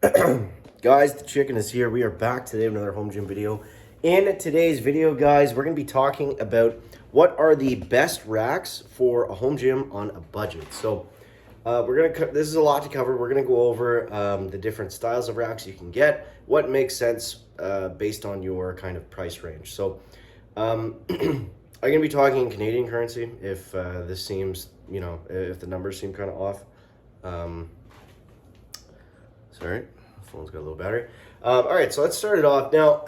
Guys, the chicken is here. We are back today with another home gym video. In today's video, guys, we're going to be talking about what are the best racks for a home gym on a budget. So this is a lot to cover. We're going to go over the different styles of racks you can get, what makes sense based on your kind of price range. So I'm going to be talking in Canadian currency if this seems, if the numbers seem kind of off. Sorry, phone's got a little battery. All right, so let's start it off. Now,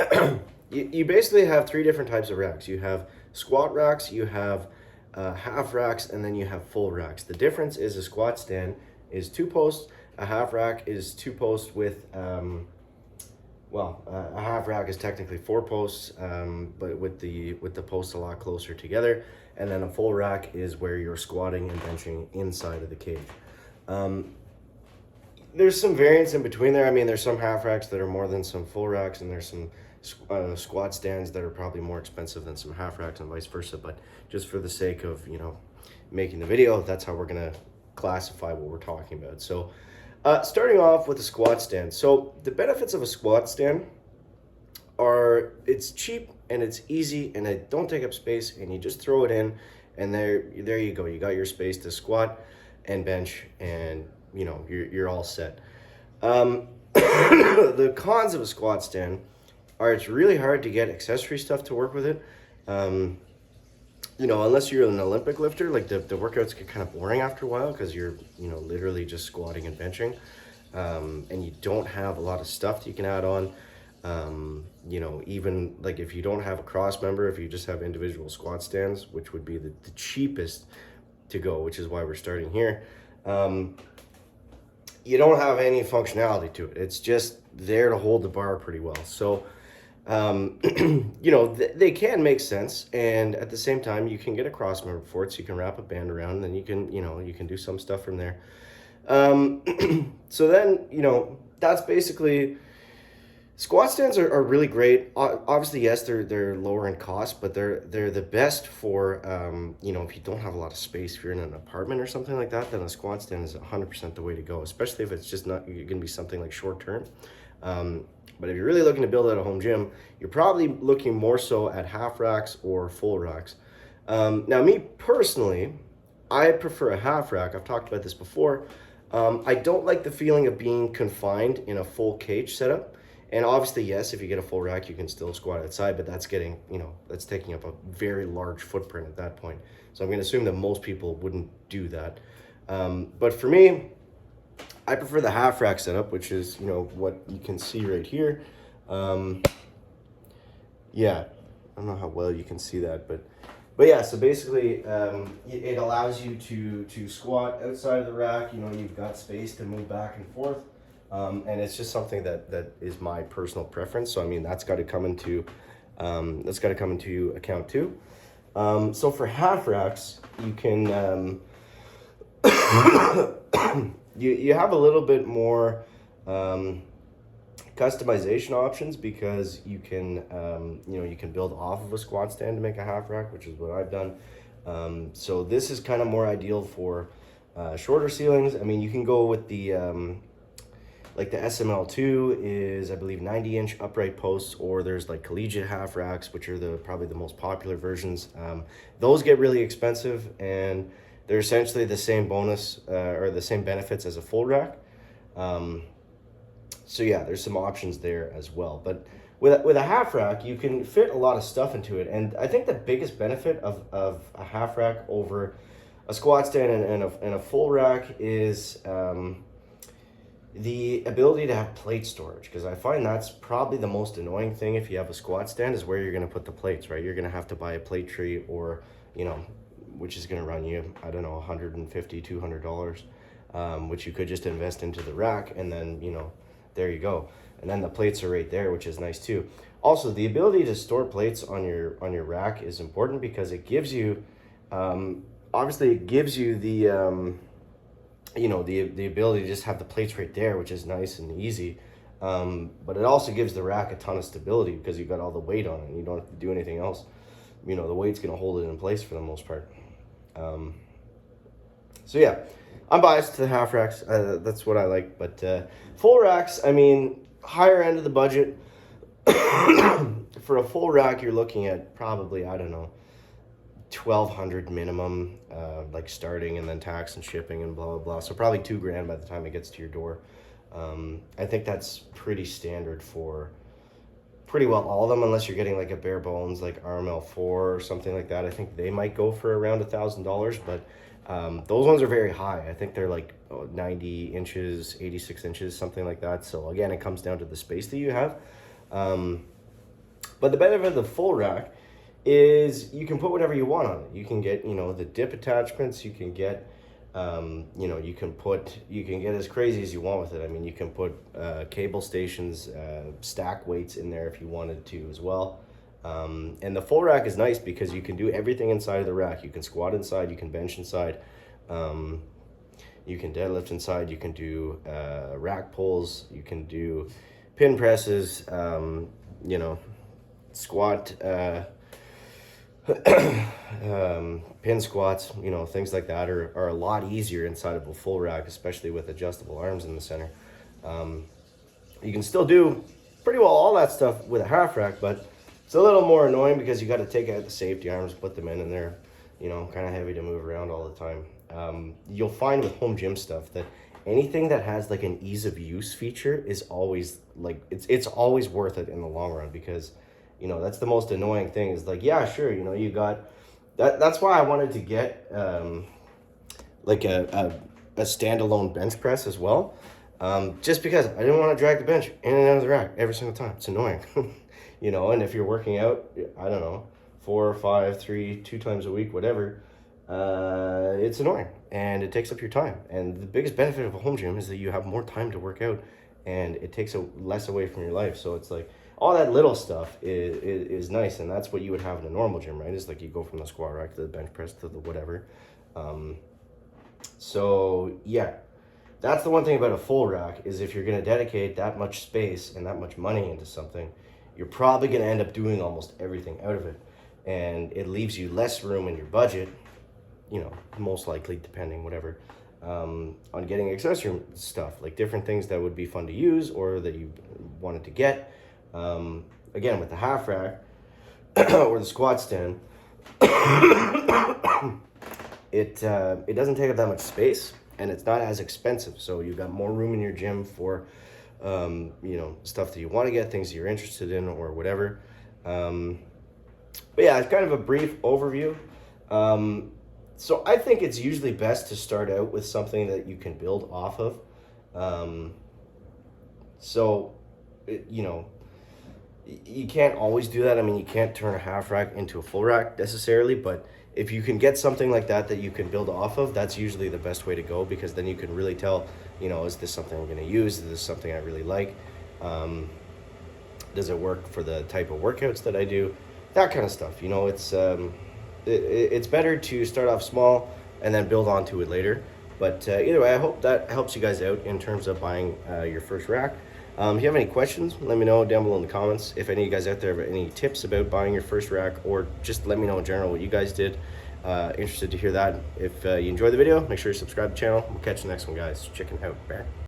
you basically have three different types of racks. You have squat racks, you have half racks, and then you have full racks. The difference is a squat stand is 2 posts, a half rack is 2 posts with, a half rack is technically 4 posts, but with the posts a lot closer together. And then a full rack is where you're squatting and benching inside of the cage. There's some variance in between there. I mean, there's some half racks that are more than some full racks, and there's some squat stands that are probably more expensive than some half racks and vice versa. But just for the sake of, making the video, that's how we're going to classify what we're talking about. So starting off with a squat stand. So the benefits of a squat stand are it's cheap and it's easy and it don't take up space, and you just throw it in and there you go. You got your space to squat and bench, and you're all set. The cons of a squat stand are it's really hard to get accessory stuff to work with it. Unless you're an Olympic lifter, like the workouts get kind of boring after a while because you're, literally just squatting and benching. And you don't have a lot of stuff that you can add on. Even like if you don't have a cross member, if you just have individual squat stands, which would be the cheapest to go, which is why we're starting here. You don't have any functionality to it. It's just there to hold the bar pretty well. So, they can make sense. And at the same time, you can get a cross member for it. So you can wrap a band around, and then you can do some stuff from there. So then, that's basically, squat stands are really great. Obviously, yes, they're lower in cost, but they're the best for, if you don't have a lot of space, if you're in an apartment or something like that, then a squat stand is 100% the way to go, especially if it's just not going to be something like short term. But if you're really looking to build out a home gym, you're probably looking more so at half racks or full racks. Now, me personally, I prefer a half rack. I've talked about this before. I don't like the feeling of being confined in a full cage setup. And obviously, yes, if you get a full rack, you can still squat outside, but that's getting, that's taking up a very large footprint at that point. So I'm going to assume that most people wouldn't do that. But for me, I prefer the half rack setup, which is, what you can see right here. Yeah, I don't know how well you can see that, but yeah, so basically, it allows you to squat outside of the rack. You've got space to move back and forth. And it's just something that is my personal preference. So I mean, that's got to come into account too. So for half racks, you can you have a little bit more customization options because you can you can build off of a squat stand to make a half rack, which is what I've done. So this is kind of more ideal for shorter ceilings. I mean, you can go with the like the SML2 is, I believe, 90-inch upright posts, or there's like collegiate half racks, which are probably the most popular versions. Those get really expensive, and they're essentially the same bonus or the same benefits as a full rack. So yeah, there's some options there as well. But with a half rack, you can fit a lot of stuff into it. And I think the biggest benefit of a half rack over a squat stand and a full rack is the ability to have plate storage, because I find that's probably the most annoying thing if you have a squat stand, is where you're going to put the plates, right? You're going to have to buy a plate tree, or which is going to run you, I don't know, $150, $200, which you could just invest into the rack, and then there you go, and then the plates are right there, which is nice too. Also, the ability to store plates on your rack is important because it gives you obviously it gives you the the ability to just have the plates right there, which is nice and easy. But it also gives the rack a ton of stability because you've got all the weight on it and you don't have to do anything else. The weight's going to hold it in place for the most part. So yeah, I'm biased to the half racks. That's what I like. But full racks, I mean, higher end of the budget. For a full rack, you're looking at probably, I don't know, 1,200 minimum, like starting, and then tax and shipping and blah blah blah. So probably $2,000 by the time it gets to your door. I think that's pretty standard for pretty well all of them, unless you're getting like a bare bones like RML4 or something like that. I think they might go for around $1,000, but those ones are very high. I think they're like 90 inches, 86 inches, something like that. So again, it comes down to the space that you have. But the benefit of the full rack is you can put whatever you want on it. You can get, the dip attachments. You can get, you can get as crazy as you want with it. I mean, you can put cable stations, stack weights in there if you wanted to as well. And the full rack is nice because you can do everything inside of the rack. You can squat inside, you can bench inside, you can deadlift inside, you can do rack pulls, you can do pin presses, squat, pin squats, things like that are a lot easier inside of a full rack, especially with adjustable arms in the center. You can still do pretty well all that stuff with a half rack, but it's a little more annoying because you got to take out the safety arms, put them in, and they're, kind of heavy to move around all the time. You'll find with home gym stuff that anything that has like an ease of use feature is always like, it's always worth it in the long run, because that's the most annoying thing is like, yeah, sure, you got that. That's why I wanted to get like a standalone bench press as well, just because I didn't want to drag the bench in and out of the rack every single time. It's annoying. And if you're working out, I don't know, 4 or 5, 3, 2 times a week, whatever, it's annoying and it takes up your time. And the biggest benefit of a home gym is that you have more time to work out, and it takes less away from your life. So it's like all that little stuff is nice, and that's what you would have in a normal gym, right? It's like you go from the squat rack to the bench press to the whatever. So yeah, that's the one thing about a full rack, is if you're going to dedicate that much space and that much money into something, you're probably going to end up doing almost everything out of it, and it leaves you less room in your budget, most likely, depending, whatever, on getting accessory stuff, like different things that would be fun to use or that you wanted to get. Again, with the half rack or the squat stand, it doesn't take up that much space, and it's not as expensive. So you've got more room in your gym for stuff that you want to get, things that you're interested in, or whatever. But yeah, it's kind of a brief overview. So I think it's usually best to start out with something that you can build off of. You can't always do that. I mean, you can't turn a half rack into a full rack necessarily, but if you can get something like that you can build off of, that's usually the best way to go, because then you can really tell, is this something I'm going to use? Is this something I really like? Does it work for the type of workouts that I do? That kind of stuff. It's better to start off small and then build onto it later. But either way, I hope that helps you guys out in terms of buying your first rack. If you have any questions, let me know down below in the comments. If any of you guys out there have any tips about buying your first rack, or just let me know in general what you guys did. Interested to hear that. If you enjoyed the video, make sure you subscribe to the channel. We'll catch you next one, guys. Chicken out. Bear.